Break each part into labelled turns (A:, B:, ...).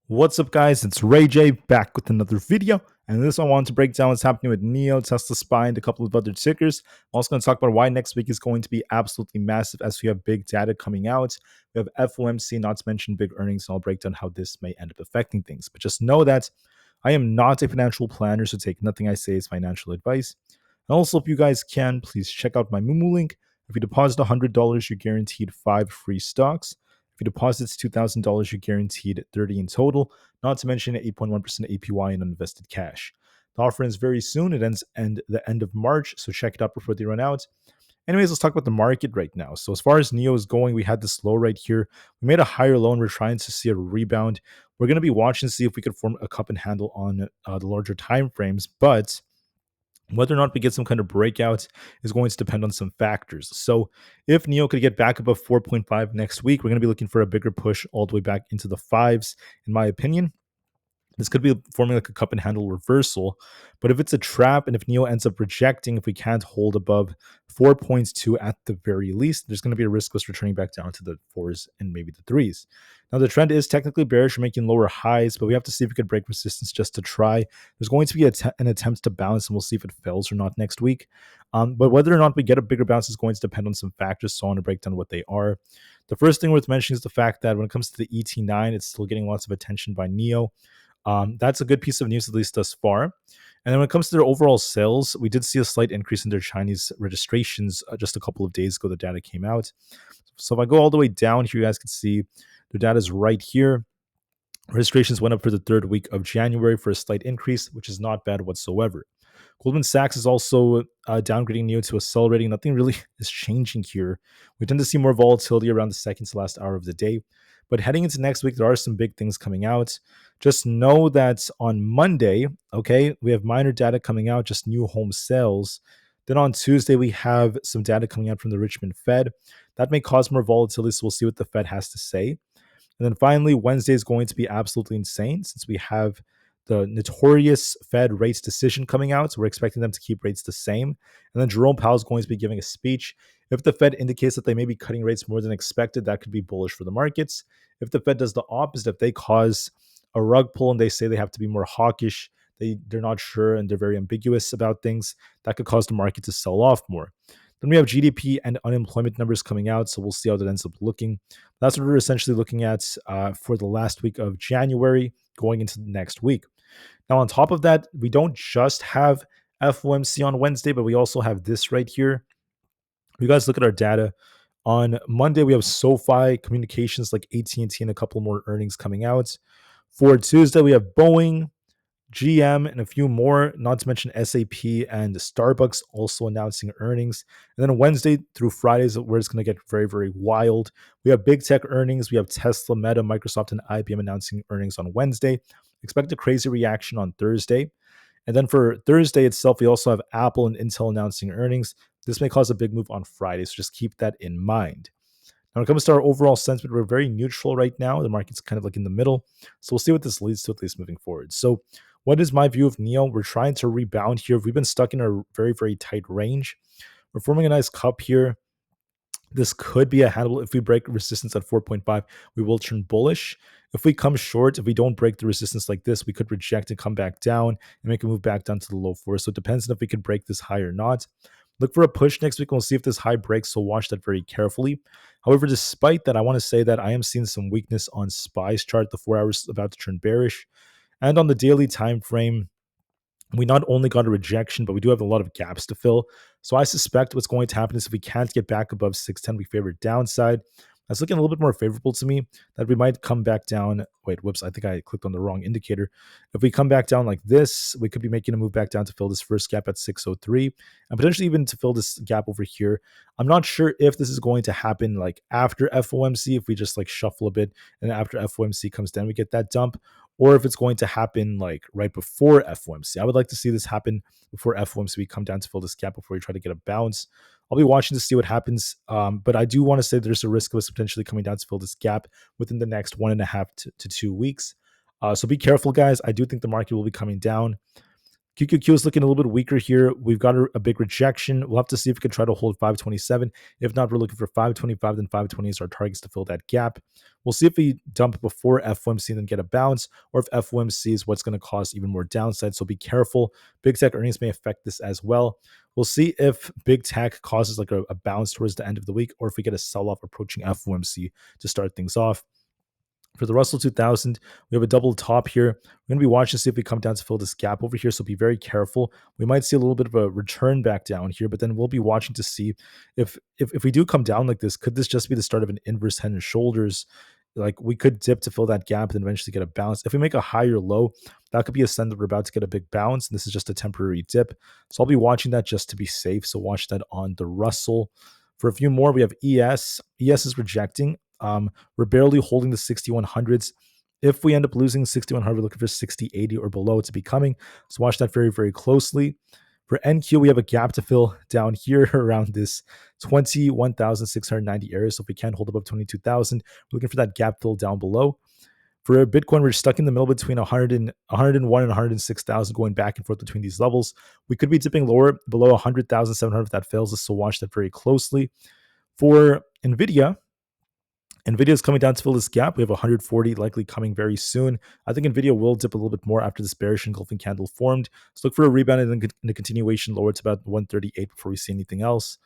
A: What's up, guys? It's Rey-Jay back with another video. And this one I wanted to break down what's happening with NIO, Tesla SPY, and a couple of other tickers. I'm also going to talk about why next week is going to be absolutely massive as we have big data coming out. We have FOMC, not to mention big earnings, and I'll break down how this may end up affecting things. But just know that I am not a financial planner, so take nothing I say as financial advice. And also, if you guys can, please check out my Moomoo link. If you deposit $100, you're guaranteed 5 free stocks. If you deposit $2,000, you're guaranteed 30 in total, not to mention 8.1% APY in uninvested cash. The offer ends very soon. It ends the end of March, so check it out before they run out. Anyways, let's talk about the market right now. So as far as NIO is going, we had this low right here. We made a higher low, and we're trying to see a rebound. We're going to be watching to see if we could form a cup and handle on the larger time frames, but whether or not we get some kind of breakout is going to depend on some factors. So if NIO could get back above 4.5 next week, we're going to be looking for a bigger push all the way back into the fives, in my opinion. This could be forming like a cup and handle reversal. But if it's a trap and if NIO ends up rejecting, if we can't hold above 4.2 at the very least, there's going to be a risk of us returning back down to the fours and maybe the threes. Now, the trend is technically bearish, making lower highs, but we have to see if we could break resistance just to try. There's going to be an attempt to bounce, and we'll see if it fails or not next week. But whether or not we get a bigger bounce is going to depend on some factors, so I want to break down what they are. The first thing worth mentioning is the fact that when it comes to the ET9, it's still getting lots of attention by NIO. That's a good piece of news, at least thus far. And then when it comes to their overall sales, we did see a slight increase in their Chinese registrations just a couple of days ago. The data came out. So if I go all the way down here, you guys can see the data is right here. Registrations went up for the third week of January for a slight increase, which is not bad whatsoever. Goldman Sachs is also downgrading NIO to accelerating. Nothing really is changing here. We tend to see more volatility around the second to last hour of the day. But heading into next week, there are some big things coming out. Just know that on Monday, okay, we have minor data coming out, just new home sales. Then on Tuesday, we have some data coming out from the Richmond Fed. That may cause more volatility, so we'll see what the Fed has to say. And then finally, Wednesday is going to be absolutely insane since we have the notorious Fed rates decision coming out. So we're expecting them to keep rates the same. And then Jerome Powell is going to be giving a speech. If the Fed indicates that they may be cutting rates more than expected, that could be bullish for the markets. If the Fed does the opposite, if they cause a rug pull and they say they have to be more hawkish, they're not sure and they're very ambiguous about things, that could cause the market to sell off more. Then we have GDP and unemployment numbers coming out, so we'll see how that ends up looking. That's what we're essentially looking at for the last week of January going into the next week. Now, on top of that, we don't just have FOMC on Wednesday, but we also have this right here. You guys look at our data. On Monday, we have SoFi, Communications like AT&T, and a couple more earnings coming out. For Tuesday, we have Boeing, GM, and a few more, not to mention SAP and Starbucks also announcing earnings. And then Wednesday through Fridays, where it's going to get very, very wild. We have big tech earnings. We have Tesla, Meta, Microsoft, and IBM announcing earnings on Wednesday. Expect a crazy reaction on Thursday. And then for Thursday itself, we also have Apple and Intel announcing earnings. This may cause a big move on Friday, so just keep that in mind. Now, when it comes to our overall sentiment, we're very neutral right now. The market's kind of like in the middle. So we'll see what this leads to, at least moving forward. So what is my view of NIO? We're trying to rebound here. We've been stuck in a very, very tight range. We're forming a nice cup here. This could be a handle. If we break resistance at 4.5, we will turn bullish. If we come short, if we don't break the resistance like this, we could reject and come back down and make a move back down to the low fours. So it depends on if we could break this high or not. Look for a push next week. We'll see if this high breaks, so watch that very carefully. However, despite that, I want to say that I am seeing some weakness on SPY's chart. The 4 hours is about to turn bearish. And on the daily time frame, we not only got a rejection, but we do have a lot of gaps to fill. So I suspect what's going to happen is if we can't get back above 610, we favor downside. That's looking a little bit more favorable to me, that we might come back down. Wait, whoops, I think I clicked on the wrong indicator. If we come back down like this, we could be making a move back down to fill this first gap at 603 and potentially even to fill this gap over here. I'm not sure if this is going to happen like after FOMC, if we just like shuffle a bit and after FOMC comes down, we get that dump, or if it's going to happen like right before FOMC. I would like to see this happen before FOMC. We come down to fill this gap before we try to get a bounce. I'll be watching to see what happens, but I do want to say there's a risk of us potentially coming down to fill this gap within the next 1.5 to 2 weeks. So be careful, guys. I do think the market will be coming down. QQQ is looking a little bit weaker here. We've got a big rejection. We'll have to see if we can try to hold 527. If not, we're looking for 525, then 520 is our targets to fill that gap. We'll see if we dump before FOMC and then get a bounce, or if FOMC is what's going to cause even more downside. So be careful. Big tech earnings may affect this as well. We'll see if big tech causes like a bounce towards the end of the week, or if we get a sell-off approaching FOMC to start things off. For the Russell 2000, we have a double top here. We're going to be watching to see if we come down to fill this gap over here, so be very careful. We might see a little bit of a return back down here, but then we'll be watching to see if we do come down like this, could this just be the start of an inverse head and shoulders? Like we could dip to fill that gap and then eventually get a bounce. If we make a higher low, that could be a sign that we're about to get a big bounce, and this is just a temporary dip. So I'll be watching that just to be safe. So watch that on the Russell. For a few more, we have ES. ES is rejecting. We're barely holding the 6100s. If we end up losing 6100, we're looking for 6080 or below to be coming. So watch that very, very closely. For NQ, we have a gap to fill down here around this 21,690 area. So if we can't hold above 22,000, we're looking for that gap fill down below. For Bitcoin, we're stuck in the middle between 101 and 106,000, going back and forth between these levels. We could be dipping lower below 100,700 if that fails us, so watch that very closely. For Nvda is coming down to fill this gap. We have 140 likely coming very soon. I think Nvidia will dip a little bit more after this bearish engulfing candle formed. So look for a rebound and then a continuation lower to about 138 before we see anything else.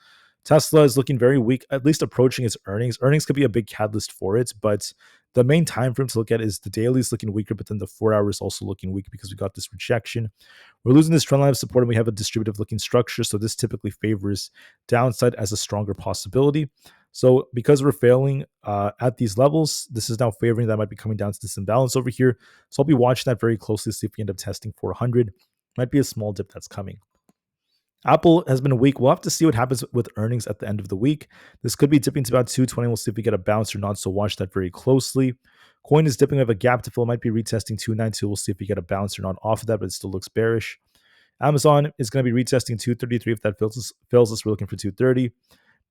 A: Tesla is looking very weak, at least approaching its earnings. Earnings could be a big catalyst for it, but the main time frame to look at is the daily is looking weaker, but then the 4 hour is also looking weak because we got this rejection. We're losing this trend line of support, and we have a distributive looking structure, so this typically favors downside as a stronger possibility. So because we're failing at these levels, this is now favoring that might be coming down to this imbalance over here. So I'll be watching that very closely, see if we end up testing 400. Might be a small dip that's coming. Aapl has been weak. We'll have to see what happens with earnings at the end of the week. This could be dipping to about 220. We'll see if we get a bounce or not, so watch that very closely. Coin is dipping. We have a gap to fill. Might be retesting 292. We'll see if we get a bounce or not off of that, but it still looks bearish. Amazon is going to be retesting 233. If that fails us, we're looking for 230.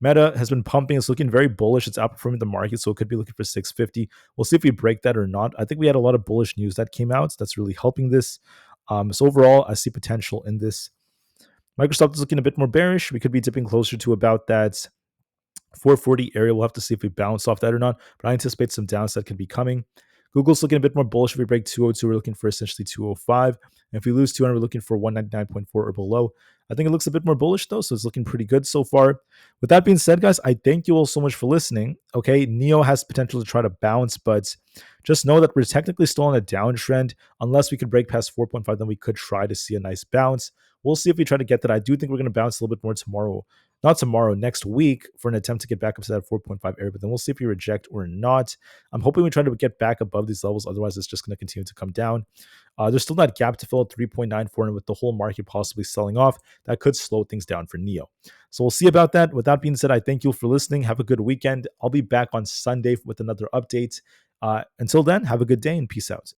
A: Meta has been pumping. It's looking very bullish. It's outperforming the market, so it could be looking for 650. We'll see if we break that or not. I think we had a lot of bullish news that came out. So that's really helping this. So overall, I see potential in this. Microsoft is looking a bit more bearish. We could be dipping closer to about that 440 area. We'll have to see if we bounce off that or not, but I anticipate some downside could be coming. Google's looking a bit more bullish. If we break 202, we're looking for essentially 205. And if we lose 200, we're looking for 199.4 or below. I think it looks a bit more bullish though, so it's looking pretty good so far. With that being said, guys, I thank you all so much for listening. Okay, NIO has potential to try to bounce, but just know that we're technically still on a downtrend. Unless we could break past 4.5, then we could try to see a nice bounce. We'll see if we try to get that. I do think we're going to bounce a little bit more tomorrow. Not tomorrow, next week, for an attempt to get back up to that 4.5 area, but then we'll see if we reject or not. I'm hoping we try to get back above these levels. Otherwise, it's just going to continue to come down. There's still that gap to fill at 3.94, and with the whole market possibly selling off, that could slow things down for NIO. So we'll see about that. With that being said, I thank you for listening. Have a good weekend. I'll be back on Sunday with another update. Until then, have a good day and peace out.